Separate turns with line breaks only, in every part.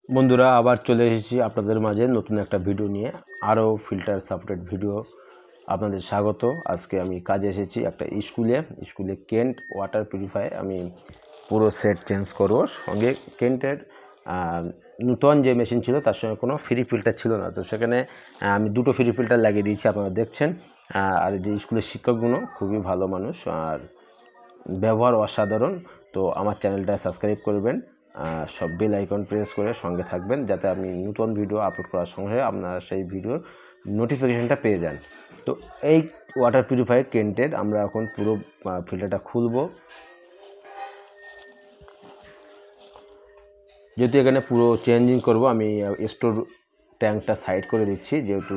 বন্ধুরা আবার চলে এসেছি আপনাদের মাঝে নতুন একটা ভিডিও নিয়ে। আরও ফিল্টার সাপোর্টেড ভিডিও আপনাদের স্বাগত। আজকে আমি কাজে এসেছি একটা স্কুলে কেন্ট ওয়াটার পিউরিফায়ার আমি পুরো সেট চেঞ্জ করব। সঙ্গে কেন্টের নূতন যে মেশিন ছিল তার সঙ্গে কোনো ফ্রি ফিল্টার ছিল না, তো সেখানে আমি দুটো ফ্রি ফিল্টার লাগিয়ে দিয়েছি, আপনারা দেখছেন। আর যে স্কুলের শিক্ষকগুলো খুবই ভালো মানুষ আর ব্যবহার অসাধারণ। তো আমার চ্যানেলটা সাবস্ক্রাইব করবেন, সব বেল আইকন প্রেস করে সঙ্গে থাকবেন, যাতে আমি নতুন ভিডিও আপলোড করার সঙ্গে আপনারা সেই ভিডিওর নোটিফিকেশানটা পেয়ে যান। তো এই ওয়াটার পিউরিফায়ার কেন্টের আমরা এখন পুরো ফিল্টারটা খুলব। যেহেতু এখানে পুরো চেঞ্জিং করব, আমি স্টোর ট্যাঙ্কটা সাইড করে দিচ্ছি, যেহেতু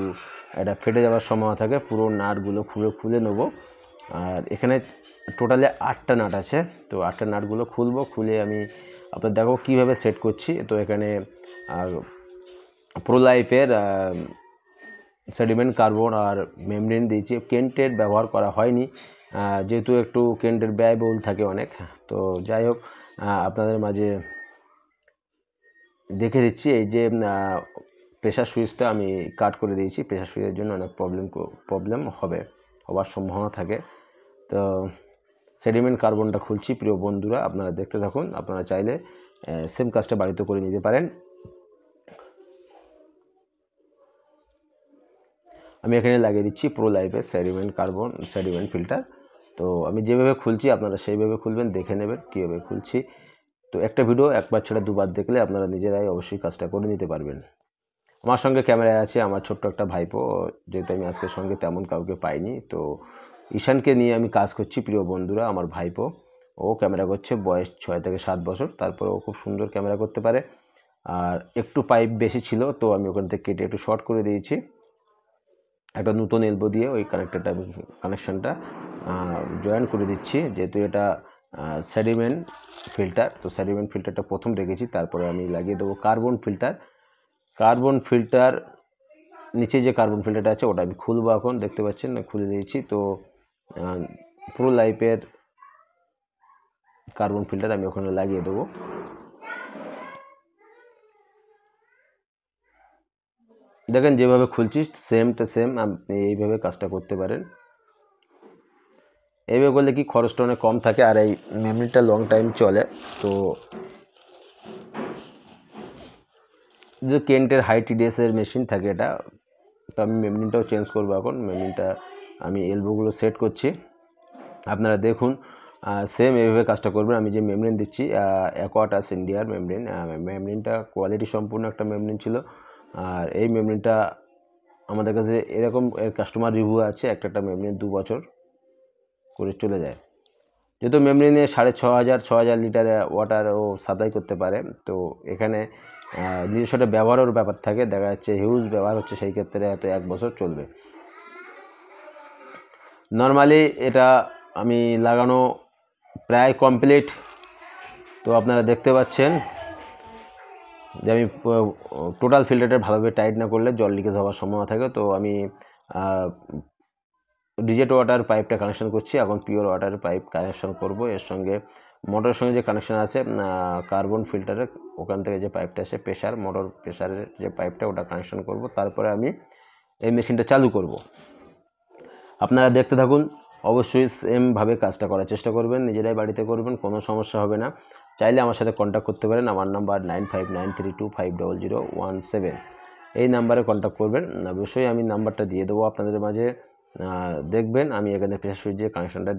এটা ফেটে যাওয়ার সম্ভাবনা থাকে। পুরো নাটগুলো খুলে নেব। আর এখানে টোটালে 8টা নাট আছে, তো 8টা নাটগুলো খুলে আমি আপনার দেখো কীভাবে সেট করছি। তো এখানে প্রোলাইফের সেডিমেন্ট কার্বন আর মেমব্রেন দিয়েছি। কেন্টের ব্যবহার করা হয়নি, যেহেতু একটু কেন্টের ব্যয়বহুল থাকে অনেক। তো যাই হোক, আপনাদের মাঝে দেখে দিচ্ছি। এই যে প্রেশার সুইচটা আমি কাট করে দিয়েছি, প্রেশার সুইচের জন্য অনেক প্রবলেম হওয়ার সম্ভাবনা থাকে। তো সেডিমেন্ট কার্বনটা খুলছি প্রিয় বন্ধুরা, আপনারা দেখতে থাকুন। আপনারা চাইলে সেম কাজটা বাড়িতে করে নিতে পারেন। আমি এখানে লাগিয়ে দিচ্ছি প্রোলাইফের সেডিমেন্ট ফিল্টার। তো আমি যেভাবে খুলছি আপনারা সেইভাবে খুলবেন, দেখে নেবেন কীভাবে খুলছি। তো একটা ভিডিও একবার ছেড়ে দুবার দেখলে আপনারা নিজেরাই অবশ্যই কাজটা করে নিতে পারবেন। আমার সঙ্গে ক্যামেরায় আছে আমার ছোট্ট একটা ভাইপো, যেহেতু আমি আজকের সঙ্গে তেমন কাউকে পাইনি। তো ঈশানকে নিয়ে আমি কাজ করছি প্রিয় বন্ধুরা। আমার ভাইপো, ও ক্যামেরা করছে, বয়স 6 থেকে 7 বছর। তারপরে ও খুব সুন্দর ক্যামেরা করতে পারে। আর একটু পাইপ বেশি ছিল, তো আমি ওখান থেকে কেটে একটু শর্ট করে দিয়েছি একটা নতুন এলবো দিয়ে। ওই কানেকশানটা জয়েন করে দিচ্ছি, যেহেতু এটা সেডিমেন্ট ফিল্টার। তো সেডিমেন্ট ফিল্টারটা প্রথম রেখেছি, তারপরে আমি লাগিয়ে দেবো কার্বন ফিল্টার। নিচে যে কার্বন ফিল্টারটা আছে ওটা আমি খুলবো এখন, দেখতে পাচ্ছেন খুলে দিয়েছি। তো প্রো লাইফের কার্বন ফিল্টার আমি ওখানে লাগিয়ে দেবো। দেখেন যেভাবে খুলছি সেম আপনি এইভাবে কাজটা করতে পারেন। এইভাবে করলে কি খরচটা অনেক কম থাকে, আর এই মেমরিটা লং টাইম চলে। তো যে কেন্টের হাই টিডিএসের মেশিন থাকে এটা, তো আমি মেমরিটাও চেঞ্জ করবো এখন। মেমরিটা আমি এলবোগুলো সেট করছি, আপনারা দেখুন। সেম এইভাবে কাজটা করবেন। আমি যে মেমব্রেন দিচ্ছি অ্যাকোয়াটাস ইন্ডিয়ার মেমব্রেনটা কোয়ালিটি সম্পূর্ণ একটা মেমব্রেন ছিল। আর এই মেমব্রেনটা আমাদের কাছে এরকম কাস্টমার রিভিউ আছে, একটা মেমব্রেন 2 বছর করে চলে যায়। যেহেতু মেমব্রেনে 6,500 লিটার ওয়াটার ও সাপ্লাই করতে পারে। তো এখানে নিজস্ব একটা ব্যবহারের ব্যাপার থাকে, দেখা যাচ্ছে হিউজ ব্যবহার হচ্ছে, সেই ক্ষেত্রে হয়তো 1 বছর চলবে। নর্মালি এটা আমি লাগানো প্রায় কমপ্লিট। তো আপনারা দেখতে পাচ্ছেন যে আমি টোটাল ফিল্টারটা ভালোভাবে টাইট না করলে জল লিকেজ হওয়ার সম্ভাবনা থাকে। তো আমি ডিজেট ওয়াটার পাইপটা কানেকশন করছি, এখন পিওর ওয়াটার পাইপ কানেকশন করব। এর সঙ্গে মোটরের সঙ্গে যে কানেকশন আছে কার্বন ফিল্টারে, ওখান থেকে যে পাইপটা আসে মোটর প্রেশারের যে পাইপটা, ওটা কানেকশন করব। তারপরে আমি এই মেশিনটা চালু করব। আপনারা দেখতে থাকুন, অবশ্যই সেমভাবে কাজটা করার চেষ্টা করবেন, নিজেরাই বাড়িতে করবেন, কোনো সমস্যা হবে না। চাইলে আমার সাথে কন্ট্যাক্ট করতে পারেন, আমার নাম্বার 9593250017। এই নাম্বারে কন্ট্যাক্ট করবেন। অবশ্যই আমি নাম্বারটা দিয়ে দেবো আপনাদের মাঝে। দেখবেন আমি এখানে প্রেসার সুইচের কানেকশানটা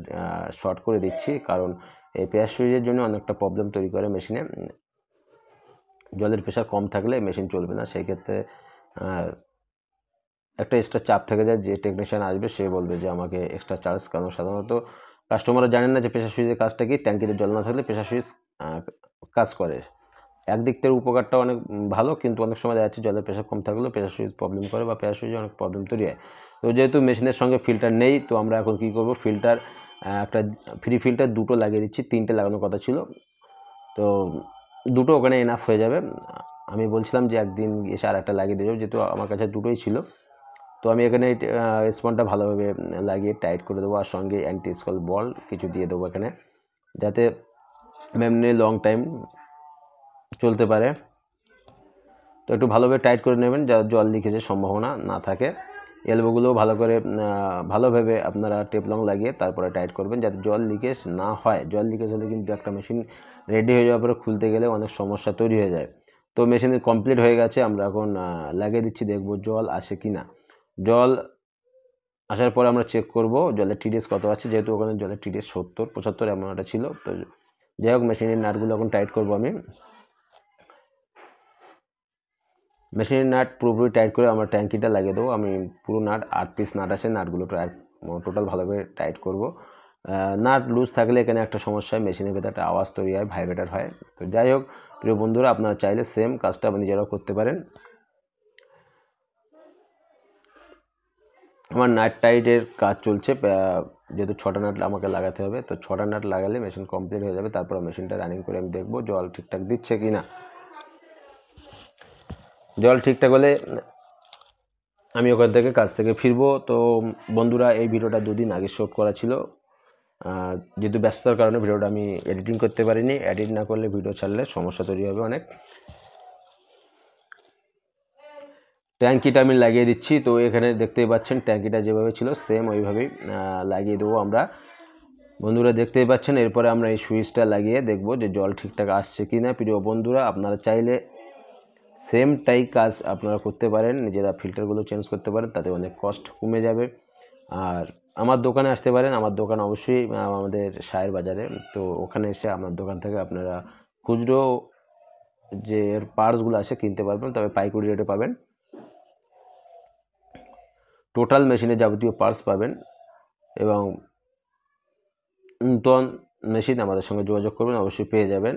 শর্ট করে দিচ্ছি, কারণ এই প্রেসার সুইচের জন্য অনেকটা প্রবলেম তৈরি করে মেশিনে। জলের প্রেশার কম থাকলে মেশিন চলবে না, সেই ক্ষেত্রে একটা এক্সট্রা চাপ থেকে যায়। যে টেকনিশিয়ান আসবে সে বলবে যে আমাকে এক্সট্রা চার্জ, কারণ সাধারণত কাস্টমাররা জানেন না যে প্রেসার সুইচের কাজটা কি। ট্যাঙ্কিতে জল না থাকলে প্রেসার সুইচ কাজ করে। একদিক থেকে উপকারটা অনেক ভালো, কিন্তু অনেক সময় দেখা যাচ্ছে জলের প্রেশার কম থাকলেও প্রেসার সুইচ প্রবলেম করে, বা প্রেসার সুইচে অনেক প্রবলেম তৈরি হয়। তো যেহেতু মেশিনের সঙ্গে ফিল্টার নেই, তো আমরা এখন কী করব, ফিল্টার একটা ফ্রি ফিল্টার দুটো লাগিয়ে দিচ্ছি, 3টে লাগানোর কথা ছিল। তো দুটো ওখানে এনাফ হয়ে যাবে। আমি বলছিলাম যে একদিন এসে আর একটা লাগিয়ে দেবো, যেহেতু আমার কাছে দুটোই ছিল। তো আমি এখানে স্পনটা ভালোভাবে লাগিয়ে টাইট করে দেবো, আর সঙ্গে অ্যান্টি স্কল বল কিছু দিয়ে দেবো এখানে, যাতে মেমনি লং টাইম চলতে পারে। তো একটু ভালোভাবে টাইট করে নেবেন, যা জল লিকেজের সম্ভাবনা না থাকে। এলবোগুলো ভালো করে ভালোভাবে আপনারা টেপ লং লাগিয়ে তারপরে টাইট করবেন, যাতে জল লিকেজ না হয়। জল লিকেজ হলে কিন্তু একটা মেশিন রেডি হয়ে যাওয়ার পরে খুলতে গেলে অনেক সমস্যা তৈরি হয়ে যায়। তো মেশিন কমপ্লিট হয়ে গেছে, আমরা এখন লাগিয়ে দিচ্ছি, দেখব জল আসে কি না। জল আসার পরে আমরা চেক করব জলের টিডিএস কত আছে, যেহেতু ওখানে জলের টিডিএস 70-75 এমন একটা ছিল। তো যাই হোক, মেশিনের নাটগুলো এখন টাইট করব আমি। মেশিনের নাট পুরোপুরি টাইট করে আমরা ট্যাঙ্কিটা লাগিয়ে দেবো। আমি পুরো নাট 8 পিস নাট আছে, নাটগুলো টোটাল ভালোভাবে টাইট করব। নাট লুজ থাকলে এখানে একটা সমস্যা হয়, মেশিনের ভেতরে একটা আওয়াজ তৈরি হয়, ভাইব্রেটার হয়। তো যাই হোক প্রিয় বন্ধুরা, আপনারা চাইলে সেম কাজটা নিজেরাও করতে পারেন। আমার নাট টাইটের কাজ চলছে, যেহেতু 6টা নাট আমাকে লাগাতে হবে। তো 6টা নাট লাগালে মেশিন কমপ্লিট হয়ে যাবে। তারপর মেশিনটা রানিং করে আমি দেখব জল ঠিকঠাক দিচ্ছে কি না। জল ঠিকঠাক হলে আমি ওখান থেকে কাজ থেকে ফিরবো। তো বন্ধুরা, এই ভিডিওটা 2 দিন আগে শ্যুট করা ছিল, যেহেতু ব্যস্ততার কারণে ভিডিওটা আমি এডিটিং করতে পারিনি। এডিট না করলে ভিডিও ছাড়লে সমস্যা তৈরি হবে অনেক। ট্যাঙ্কিটা আমি লাগিয়ে দিচ্ছি। তো এখানে দেখতেই পাচ্ছেন ট্যাঙ্কিটা যেভাবে ছিল সেম ওইভাবেই লাগিয়ে দেবো আমরা। বন্ধুরা দেখতেই পাচ্ছেন, এরপরে আমরা এই সুইচটা লাগিয়ে দেখব যে জল ঠিকঠাক আসছে কি না। প্রিয় বন্ধুরা, আপনারা চাইলে সেম টাই কাজ আপনারা করতে পারেন, নিজেরা ফিল্টারগুলো চেঞ্জ করতে পারেন, তাতে অনেক কস্ট কমে যাবে। আর আমার দোকানে আসতে পারেন, আমার দোকান অবশ্যই আমাদের শায়ের বাজারে। তো ওখানে এসে আমার দোকান থেকে আপনারা খুচরো যে পার্টসগুলো আছে কিনতে পারবেন, তবে পাইকারি রেটে পাবেন। টোটাল মেশিনে যাবতীয় পার্টস পাবেন। এবং নূতন মেশিন আমাদের সঙ্গে যোগাযোগ করবেন, অবশ্যই পেয়ে যাবেন।